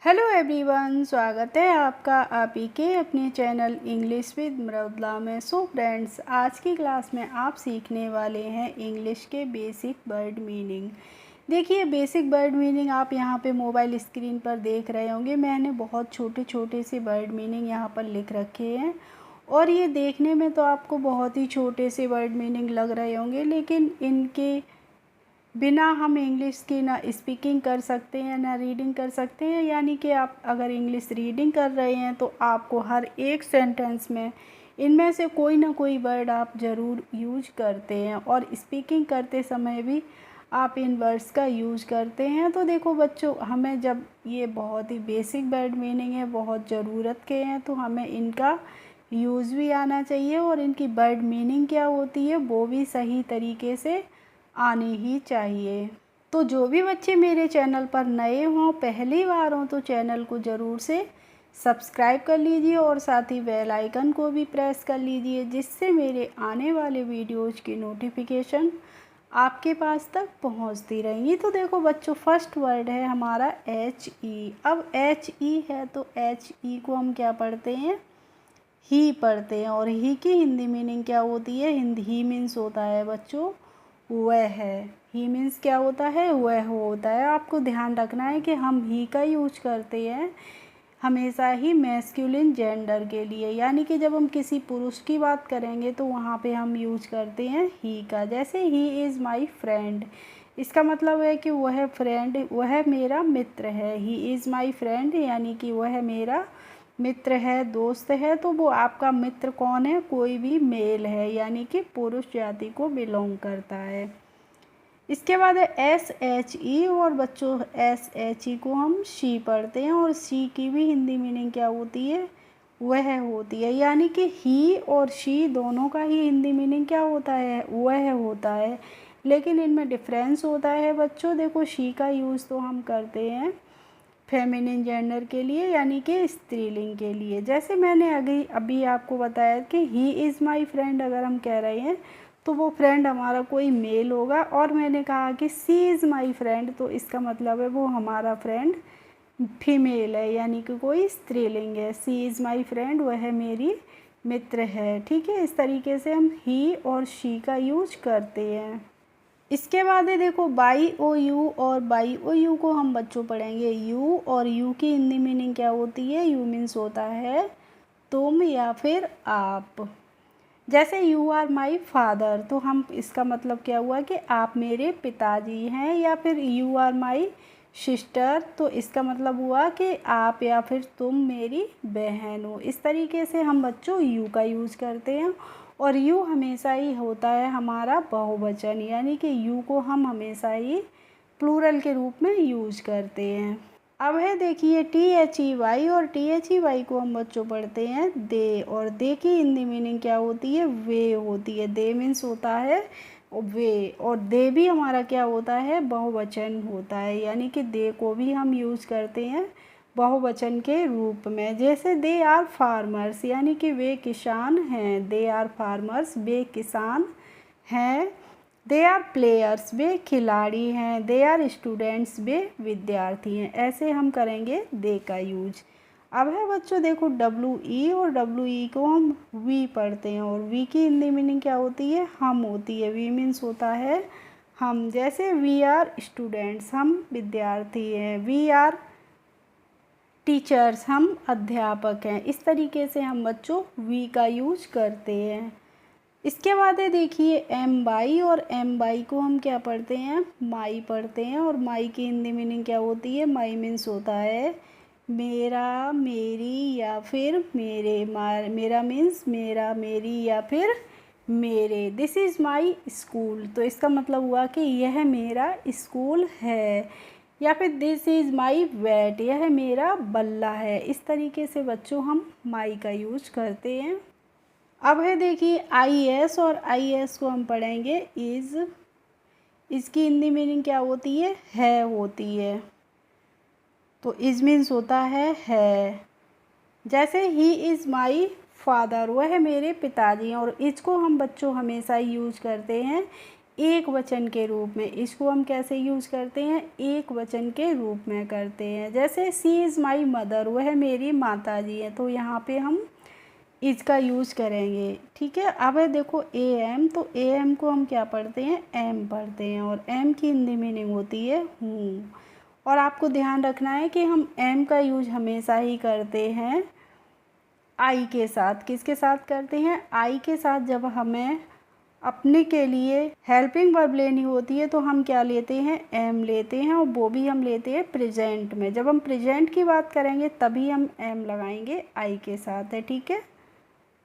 Hello everyone, स्वागत है आपका आप ही के अपने चैनल इंग्लिश विद मृदुला में। सो फ्रेंड्स, आज की क्लास में आप सीखने वाले हैं इंग्लिश के बेसिक वर्ड मीनिंग। देखिए, बेसिक वर्ड मीनिंग आप यहाँ पे मोबाइल स्क्रीन पर देख रहे होंगे। मैंने बहुत छोटे छोटे से वर्ड मीनिंग यहाँ पर लिख रखे हैं और ये देखने में तो आपको बहुत ही छोटे से वर्ड मीनिंग लग रहे होंगे, लेकिन इनके बिना हम इंग्लिश की ना स्पीकिंग कर सकते हैं ना रीडिंग कर सकते हैं। यानी कि आप अगर इंग्लिश रीडिंग कर रहे हैं तो आपको हर एक सेंटेंस में इनमें से कोई ना कोई वर्ड आप ज़रूर यूज करते हैं और स्पीकिंग करते समय भी आप इन वर्ड्स का यूज करते हैं। तो देखो बच्चों, हमें जब ये बहुत ही बेसिक वर्ड मीनिंग है, बहुत ज़रूरत के हैं, तो हमें इनका यूज़ भी आना चाहिए और इनकी वर्ड मीनिंग क्या होती है वो भी सही तरीके से आनी ही चाहिए। तो जो भी बच्चे मेरे चैनल पर नए हों, पहली बार हों, तो चैनल को ज़रूर से सब्सक्राइब कर लीजिए और साथ ही बेल आइकन को भी प्रेस कर लीजिए, जिससे मेरे आने वाले वीडियोज़ की नोटिफिकेशन आपके पास तक पहुंचती रहेंगी। तो देखो बच्चों, फर्स्ट वर्ड है हमारा HE। अब HE है तो HE को हम क्या पढ़ते हैं? ही पढ़ते हैं। और ही की हिंदी मीनिंग क्या होती है? ही मीन्स होता है बच्चों वह है। ही मीन्स क्या होता है? वह होता है। आपको ध्यान रखना है कि हम ही का यूज करते हैं हमेशा ही मैस्कुलिन जेंडर के लिए, यानी कि जब हम किसी पुरुष की बात करेंगे तो वहाँ पे हम यूज करते हैं ही का। जैसे ही इज़ माई फ्रेंड, इसका मतलब है कि वह फ्रेंड, वह मेरा मित्र है। ही इज़ माई फ्रेंड यानी कि वह मेरा मित्र है, दोस्त है। तो वो आपका मित्र कौन है? कोई भी मेल है, यानी कि पुरुष जाति को बिलोंग करता है। इसके बाद है SHE। और बच्चों, SHE को हम शी पढ़ते हैं और शी की भी हिंदी मीनिंग क्या होती है? वह होती है। यानी कि ही और शी दोनों का ही हिंदी मीनिंग क्या होता है? वह होता है। लेकिन इनमें डिफरेंस होता है बच्चों। देखो, शी का यूज़ तो हम करते हैं फेमिनिन जेंडर के लिए, यानी कि स्त्रीलिंग के लिए। जैसे मैंने अभी आपको बताया कि ही इज़ माई फ्रेंड अगर हम कह रहे हैं तो वो फ्रेंड हमारा कोई मेल होगा। और मैंने कहा कि सी इज़ माई फ्रेंड, तो इसका मतलब है वो हमारा फ्रेंड फीमेल है, यानी कि कोई स्त्रीलिंग है। सी इज़ माई फ्रेंड, वह मेरी मित्र है। ठीक है, इस तरीके से हम ही और शी का यूज करते हैं। इसके बाद है देखो बाई ओ यू। और बाई ओ यू को हम बच्चों पढ़ेंगे यू। और यू की हिंदी मीनिंग क्या होती है? यू मीन्स होता है तुम या फिर आप। जैसे यू आर माई फादर, तो हम इसका मतलब क्या हुआ कि आप मेरे पिताजी हैं। या फिर यू आर माई सिस्टर, तो इसका मतलब हुआ कि आप या फिर तुम मेरी बहन हो। इस तरीके से हम बच्चों यू का यूज़ करते हैं। और यू हमेशा ही होता है हमारा बहुवचन, यानी कि यू को हम हमेशा ही प्लूरल के रूप में यूज करते हैं। अब है देखिए THEY। और THEY को हम बच्चों पढ़ते हैं दे। और दे की हिंदी मीनिंग क्या होती है? वे होती है। दे मीन्स होता है वे। और दे भी हमारा क्या होता है? बहुवचन होता है, यानी कि दे को भी हम यूज करते हैं बहुवचन के रूप में। जैसे दे आर फार्मर्स, यानी कि वे किसान हैं। दे आर फार्मर्स, वे किसान हैं। दे आर प्लेयर्स, वे खिलाड़ी हैं। दे आर स्टूडेंट्स, वे विद्यार्थी हैं। ऐसे हम करेंगे दे का यूज। अब है बच्चों देखो WE। और WE को हम वी पढ़ते हैं। और वी की हिंदी मीनिंग क्या होती है? हम होती है। वी मीन्स होता है हम। जैसे वी आर स्टूडेंट्स, हम विद्यार्थी हैं। वी आर टीचर्स, हम अध्यापक हैं। इस तरीके से हम बच्चों वी का यूज करते हैं। इसके बाद है देखिए एम बाई। और एम बाई को हम क्या पढ़ते हैं? माई पढ़ते हैं। और माई की हिंदी मीनिंग क्या होती है? माई मीन्स होता है मेरा, मेरी या फिर मेरे। मेरा मीन्स मेरा, मेरी या फिर मेरे। दिस इज़ माई स्कूल, तो इसका मतलब हुआ कि यह मेरा स्कूल है। या फिर दिस इज़ माई बैट, यह मेरा बल्ला है। इस तरीके से बच्चों हम माई का यूज करते हैं। अब है देखिए IS। और IS को हम पढ़ेंगे इज़। इसकी हिंदी मीनिंग क्या होती है होती है। तो इज़ मीन्स होता है। जैसे ही इज़ माई फादर, वह मेरे पिताजी हैं। और इज को हम बच्चों हमेशा यूज करते हैं एक वचन के रूप में। इसको हम कैसे यूज़ करते हैं? एक वचन के रूप में करते हैं। जैसे सी इज़ माई मदर, वह मेरी माता जी है, तो यहाँ पे हम इज़ का यूज़ करेंगे। ठीक है। अब है देखो ए एम, तो ए एम को हम क्या पढ़ते हैं? एम पढ़ते हैं, और एम की हिंदी मीनिंग होती है हूँ। और आपको ध्यान रखना है कि हम एम का यूज हमेशा ही करते हैं आई के साथ। किसके साथ करते हैं? आई के साथ। जब हमें अपने के लिए हेल्पिंग वर्ब लेनी होती है तो हम क्या लेते हैं? एम लेते हैं, और वो भी हम लेते हैं प्रेजेंट में। जब हम प्रेजेंट की बात करेंगे तभी हम एम लगाएंगे आई के साथ है। ठीक है।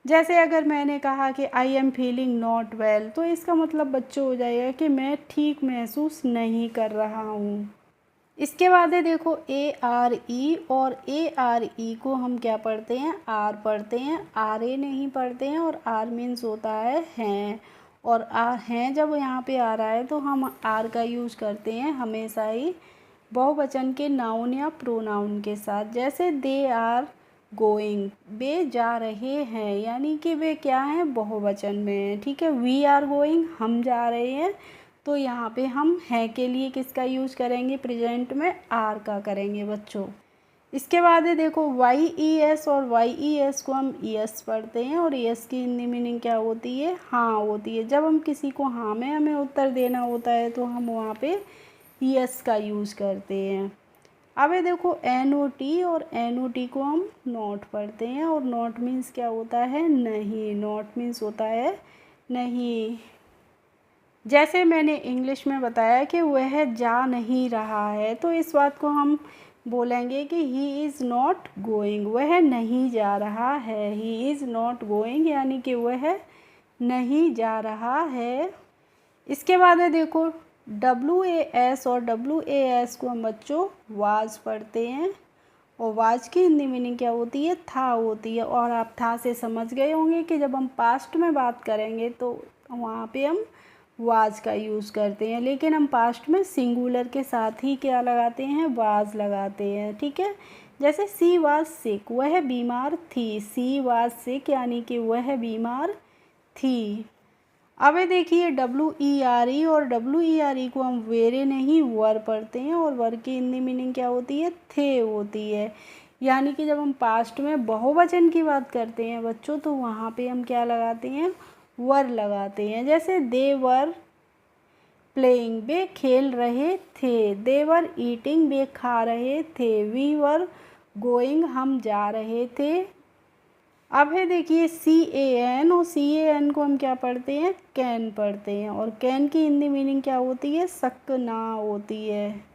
जैसे अगर मैंने कहा कि I am feeling not well, तो इसका मतलब बच्चों हो जाएगा कि मैं ठीक महसूस नहीं कर रहा हूँ। इसके बाद है देखो ए आर ई, और ए आर ई को हम क्या पढ़ते हैं? आर पढ़ते हैं, आर ए नहीं पढ़ते हैं। और आर मीन्स होता है हैं, और आर हैं जब यहाँ पे आ रहा है तो हम आर का यूज़ करते हैं हमेशा ही बहुवचन के नाउन या प्रोनाउन के साथ। जैसे दे आर गोइंग, वे जा रहे हैं, यानी कि वे क्या हैं? बहुवचन में हैं। ठीक है। वी आर गोइंग, हम जा रहे हैं, तो यहाँ पे हम हैं के लिए किसका यूज़ करेंगे? प्रेजेंट में आर का करेंगे बच्चों। इसके बाद है देखो वाई ई एस, और वाई ई एस को हम ई एस पढ़ते हैं, और ई एस की हिंदी मीनिंग क्या होती है? हाँ होती है। जब हम किसी को हाँ में हमें उत्तर देना होता है तो हम वहाँ पे ई एस का यूज़ करते हैं। अब है देखो एन ओ टी, और एन ओ टी को हम नॉट पढ़ते हैं, और नॉट मीन्स क्या होता है? नहीं। नॉट मीन्स होता है नहीं। जैसे मैंने इंग्लिश में बताया कि वह जा नहीं रहा है, तो इस बात को हम बोलेंगे कि ही इज़ नॉट गोइंग, वह नहीं जा रहा है। ही इज़ नॉट गोइंग, यानी कि वह नहीं जा रहा है। इसके बाद है देखो डब्ल्यू ए एस, और डब्ल्यू ए एस को हम बच्चों वाज पढ़ते हैं, और वाज की हिंदी मीनिंग क्या होती है? था होती है। और आप था से समझ गए होंगे कि जब हम पास्ट में बात करेंगे तो वहाँ पे हम वाज का यूज़ करते हैं, लेकिन हम पास्ट में सिंगुलर के साथ ही क्या लगाते हैं? वाज लगाते हैं। ठीक है। जैसे सी वाज सिक, वह बीमार थी। सी वाज सिक, यानी कि वह बीमार थी। अब ये देखिए डब्ल्यू ई आर ई, और डब्ल्यू ई आर ई को हम वेरे नहीं वर पढ़ते हैं, और वर की हिंदी मीनिंग क्या होती है? थे होती है। यानी कि जब हम पास्ट में बहुवचन की बात करते हैं बच्चों तो वहाँ पे हम क्या लगाते हैं? वर लगाते हैं। जैसे दे वर प्लेइंग, वे खेल रहे थे। दे वर ईटिंग, वे खा रहे थे। वी वर गोइंग, हम जा रहे थे। अब है देखिए सी ए एन, और सी ए एन को हम क्या पढ़ते हैं? कैन पढ़ते हैं, और कैन की हिंदी मीनिंग क्या होती है? सकना होती है।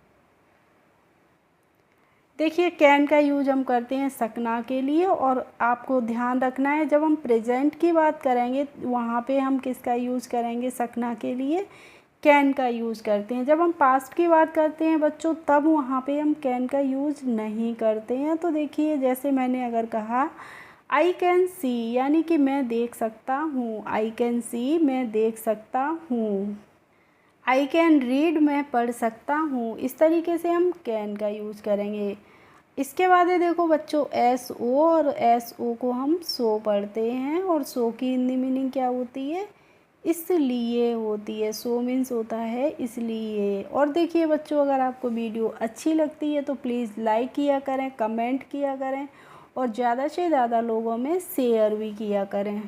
देखिए कैन का यूज हम करते हैं सकना के लिए, और आपको ध्यान रखना है जब हम प्रेजेंट की बात करेंगे वहाँ पे हम किसका यूज़ करेंगे? सकना के लिए कैन का यूज़ करते हैं। जब हम पास्ट की बात करते हैं बच्चों तब वहाँ पे हम कैन का यूज़ नहीं करते हैं। तो देखिए जैसे मैंने अगर कहा आई कैन सी, यानी कि मैं देख सकता हूँ। आई कैन सी, मैं देख सकता हूँ। आई कैन रीड, मैं पढ़ सकता हूँ। इस तरीके से हम कैन का यूज़ करेंगे। इसके बाद है देखो बच्चों एस ओ, और एस ओ को हम सो पढ़ते हैं, और सो की हिंदी मीनिंग क्या होती है? इसलिए होती है। सो मीन्स होता है इसलिए। और देखिए बच्चों अगर आपको वीडियो अच्छी लगती है तो प्लीज़ लाइक किया करें, कमेंट किया करें, और ज़्यादा से ज़्यादा लोगों में शेयर भी किया करें।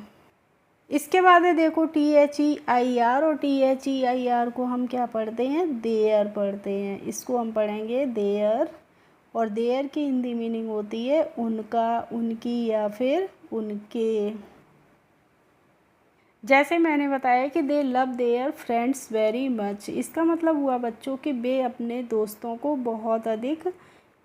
इसके बाद है देखो T H E I R, और T H E I R को हम क्या पढ़ते हैं? देयर पढ़ते हैं। इसको हम पढ़ेंगे देयर, और देयर की हिंदी मीनिंग होती है उनका, उनकी, या फिर उनके। जैसे मैंने बताया कि दे love their friends very much, इसका मतलब हुआ बच्चों कि वे अपने दोस्तों को बहुत अधिक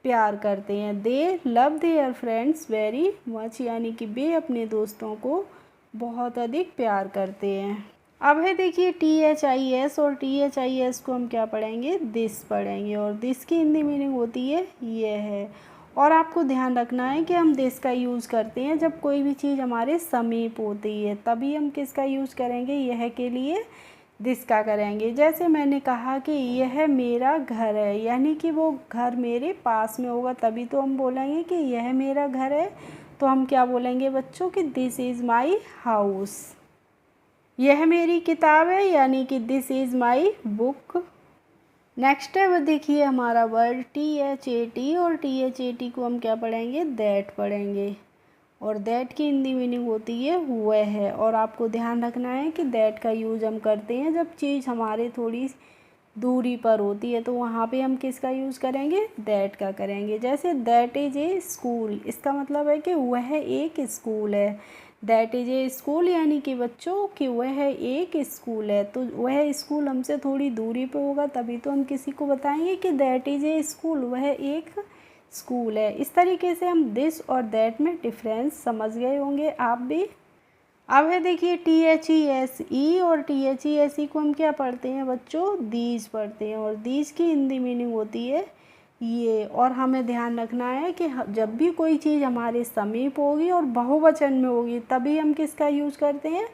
प्यार करते हैं। दे love their friends very much, यानी कि वे अपने दोस्तों को बहुत अधिक प्यार करते हैं। अब है देखिए टी एच आई एस, और टी एच आई एस को हम क्या पढ़ेंगे? दिस पढ़ेंगे, और दिस की हिंदी मीनिंग होती है ये है। और आपको ध्यान रखना है कि हम दिस का यूज़ करते हैं जब कोई भी चीज़ हमारे समीप होती है, तभी हम किसका यूज़ करेंगे? यह के लिए दिस का करेंगे। जैसे मैंने कहा कि यह मेरा घर है, यानी कि वो घर मेरे पास में होगा, तभी तो हम बोलेंगे कि यह मेरा घर है। तो हम क्या बोलेंगे बच्चों कि दिस इज़ माई हाउस। यह मेरी किताब है, यानी कि this is my book. Next है वो देखिए हमारा वर्ड THAT, और THAT को हम क्या पढ़ेंगे, दैट पढ़ेंगे। और दैट की हिंदी मीनिंग होती है वह है। और आपको ध्यान रखना है कि दैट का यूज़ हम करते हैं जब चीज़ हमारे थोड़ी दूरी पर होती है, तो वहाँ पे हम किसका यूज़ करेंगे, दैट का करेंगे। जैसे दैट इज़ ए स्कूल, इसका मतलब है कि वह एक स्कूल है। दैट इज़ ए स्कूल यानी कि बच्चों कि वह एक स्कूल है, तो वह स्कूल हमसे थोड़ी दूरी पे होगा तभी तो हम किसी को बताएंगे कि दैट इज़ ए स्कूल, वह एक स्कूल है। इस तरीके से हम दिस और दैट में डिफरेंस समझ गए होंगे आप भी। अब है देखिए THESE, और THESE को हम क्या पढ़ते हैं बच्चों, दीज पढ़ते हैं। और दीज की हिंदी मीनिंग होती है ये। और हमें ध्यान रखना है कि जब भी कोई चीज़ हमारे समीप होगी और बहुवचन में होगी तभी हम किसका यूज़ करते हैं,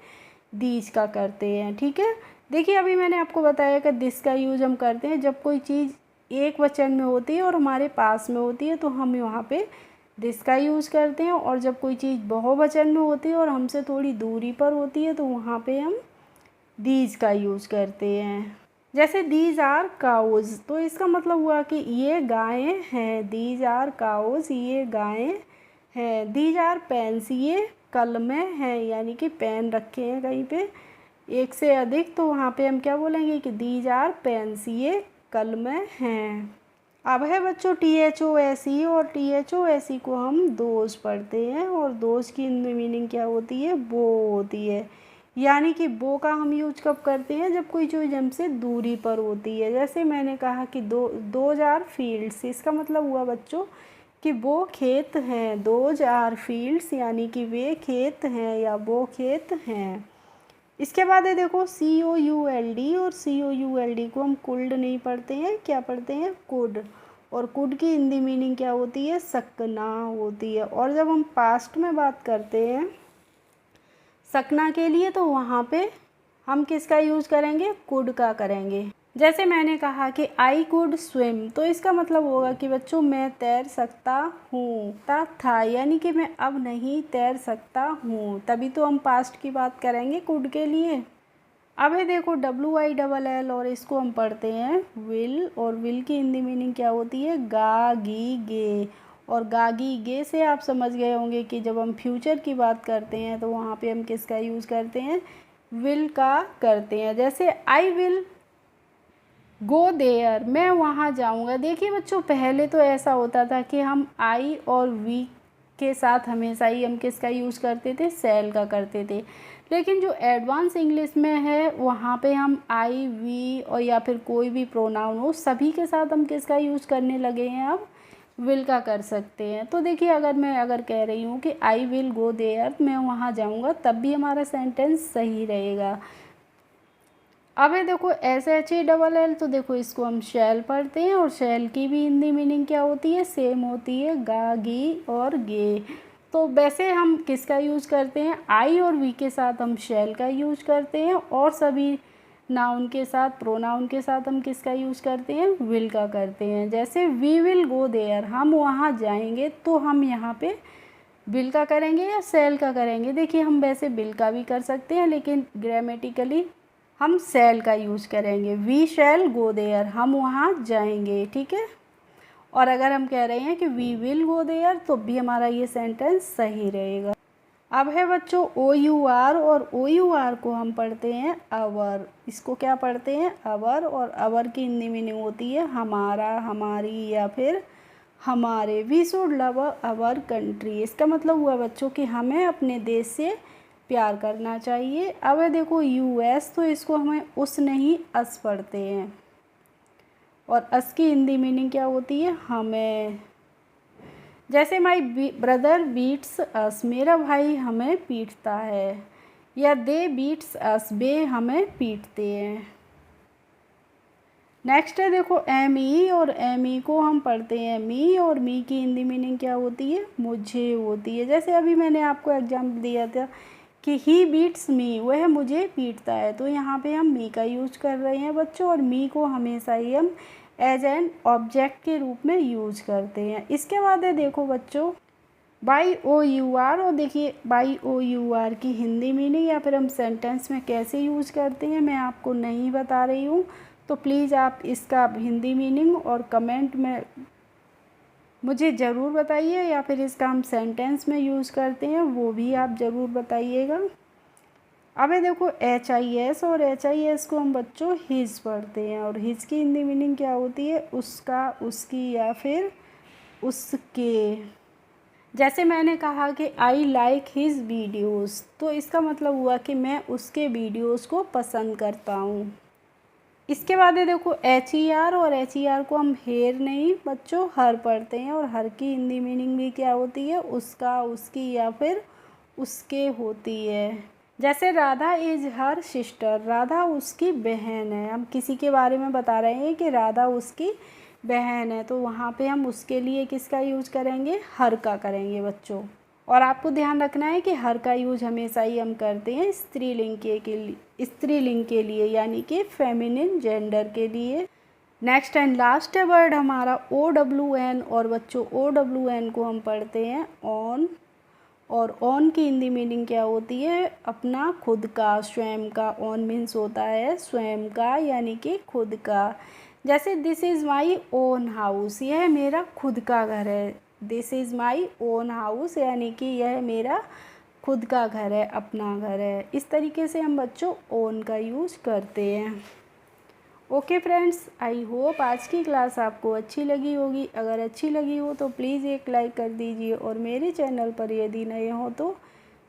दीज का करते हैं। ठीक है, देखिए अभी मैंने आपको बताया कि दिस का यूज़ हम करते हैं जब कोई चीज़ एक वचन में होती है और हमारे पास में होती है, तो हम वहाँ पे दिस का यूज़ करते हैं। और जब कोई चीज़ बहुवचन में होती है और हमसे थोड़ी दूरी पर होती है, तो वहाँ पे हम दीज का यूज़ करते हैं। जैसे दीज आर काउज, तो इसका मतलब हुआ कि ये गायें हैं। दीज आर काउज, ये गायें हैं। दीज आर पेन्स, ये कलमें हैं, यानी कि पेन रखे हैं कहीं पे एक से अधिक, तो वहाँ पे हम क्या बोलेंगे कि दीज आर पेन्स, ये कलमें हैं। अब है बच्चों THOSE, और THOSE को हम दोज पढ़ते हैं। और दोज की मीनिंग क्या होती है, वो होती है। यानी कि वो का हम यूज कब करते हैं, जब कोई चीज़ हमसे दूरी पर होती है। जैसे मैंने कहा कि दोज आर फील्ड्स, इसका मतलब हुआ बच्चों कि वो खेत हैं। दोज आर फील्ड्स यानी कि वे खेत हैं या वो खेत हैं। इसके बाद है देखो COULD, और COULD को हम कुल्ड नहीं पढ़ते हैं, क्या पढ़ते हैं, कुड। और कुड की हिंदी मीनिंग क्या होती है, सकना होती है। और जब हम पास्ट में बात करते हैं सकना के लिए, तो वहाँ पे हम किसका यूज़ करेंगे, कुड का करेंगे। जैसे मैंने कहा कि आई कुड स्विम, तो इसका मतलब होगा कि बच्चों मैं तैर सकता हूँ। था यानी कि मैं अब नहीं तैर सकता हूँ, तभी तो हम पास्ट की बात करेंगे कुड के लिए। अब है देखो WILL, और इसको हम पढ़ते हैं विल। और विल की हिंदी मीनिंग क्या होती है, गा गी गे। और गागी गे से आप समझ गए होंगे कि जब हम फ्यूचर की बात करते हैं तो वहाँ पे हम किसका यूज़ करते हैं, विल का करते हैं। जैसे आई विल गो देयर, मैं वहाँ जाऊँगा। देखिए बच्चों पहले तो ऐसा होता था कि हम आई और वी के साथ हमेशा ही हम किसका यूज़ करते थे, सेल का करते थे। लेकिन जो एडवांस इंग्लिश में है वहाँ पे हम आई वी और या फिर कोई भी प्रोनाउन हो सभी के साथ हम किसका यूज़ करने लगे हैं, अब विल का कर सकते हैं। तो देखिए अगर कह रही हूँ कि आई विल गो देयर, मैं वहाँ जाऊँगा, तब भी हमारा सेंटेंस सही रहेगा। अब है देखो SHALL, तो देखो इसको हम शैल पढ़ते हैं। और शैल की भी हिंदी मीनिंग क्या होती है, सेम होती है, गा गी और गे। तो वैसे हम किसका यूज़ करते हैं, आई और वी के साथ हम शैल का यूज़ करते हैं। और सभी नाउन के साथ, प्रोनाउन के साथ हम किसका यूज़ करते हैं, विल का करते हैं। जैसे वी विल गो देयर, हम वहाँ जाएंगे, तो हम यहाँ पे विल का करेंगे या सेल का करेंगे। देखिए हम वैसे विल का भी कर सकते हैं, लेकिन ग्रामेटिकली हम सेल का यूज़ करेंगे। वी शैल गो देयर, हम वहाँ जाएंगे, ठीक है। और अगर हम कह रहे हैं कि वी विल गो देयर, तो भी हमारा ये सेंटेंस सही रहेगा। अब है बच्चों OUR, और OUR को हम पढ़ते हैं अवर। इसको क्या पढ़ते हैं, अवर। और अवर की हिंदी मीनिंग होती है हमारा, हमारी या फिर हमारे। We should love our country, इसका मतलब हुआ बच्चों कि हमें अपने देश से प्यार करना चाहिए। अब है देखो US, तो इसको हमें उस नहीं अस पढ़ते हैं। और अस की हिंदी मीनिंग क्या होती है, हमें। जैसे माई ब्रदर बीट्स अस, मेरा भाई हमें पीटता है। या दे बीट्स अस, वे हमें पीटते हैं। नेक्स्ट है देखो ME, और ME को हम पढ़ते हैं मी। और मी की हिंदी मीनिंग क्या होती है, मुझे होती है। जैसे अभी मैंने आपको एग्जाम्पल दिया था कि ही बीट्स मी, वह मुझे पीटता है, तो यहाँ पे हम मी का यूज़ कर रहे हैं बच्चों। और मी को हमेशा ही हम एज एन ऑब्जेक्ट के रूप में यूज़ करते हैं। इसके बाद है देखो बच्चों YOUR, और देखिए YOUR की हिंदी मीनिंग या फिर हम सेंटेंस में कैसे यूज करते हैं मैं आपको नहीं बता रही हूँ, तो प्लीज़ आप इसका हिंदी मीनिंग और कमेंट में मुझे ज़रूर बताइए, या फिर इसका हम सेंटेंस में यूज़ करते हैं वो भी आप ज़रूर बताइएगा। अब ये देखो HIS, और HIS को हम बच्चों हिज पढ़ते हैं, और हिज की हिंदी मीनिंग क्या होती है? उसका, उसकी या फिर उसके। जैसे मैंने कहा कि आई लाइक हिज वीडियोज़, तो इसका मतलब हुआ कि मैं उसके वीडियोज़ को पसंद करता हूँ। इसके बाद ये देखो HER, और HER को हम हेयर नहीं बच्चों हर पढ़ते हैं, और हर की हिंदी मीनिंग भी क्या होती है? उसका, उसकी या फिर उसके होती है। जैसे Radha is her sister, Radha उसकी बहन है। हम किसी के बारे में बता रहे हैं कि राधा उसकी बहन है, तो वहाँ पे हम उसके लिए किसका यूज करेंगे? हर का करेंगे बच्चों। और आपको ध्यान रखना है कि हर का यूज हमेशा ही हम करते हैं स्त्रीलिंग के लिए यानी कि फेमिनिन जेंडर के लिए। नेक्स्ट एंड लास्ट है वर्ड हमारा OWN, और बच्चों OWN को हम पढ़ते हैं ऑन, और ऑन की हिंदी मीनिंग क्या होती है? अपना, खुद का, स्वयं का। ऑन मीन्स होता है स्वयं का यानी कि खुद का। जैसे this is my own house, यह मेरा खुद का घर है। This is my own house यानी कि यह मेरा खुद का घर है, अपना घर है। इस तरीके से हम बच्चों ओन का यूज़ करते हैं। ओके फ्रेंड्स, आई होप आज की क्लास आपको अच्छी लगी होगी। अगर अच्छी लगी हो तो प्लीज़ एक लाइक कर दीजिए, और मेरे चैनल पर यदि नए हो तो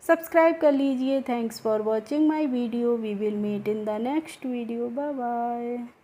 सब्सक्राइब कर लीजिए। Thanks for watching my video. We will meet in the next video. Bye bye.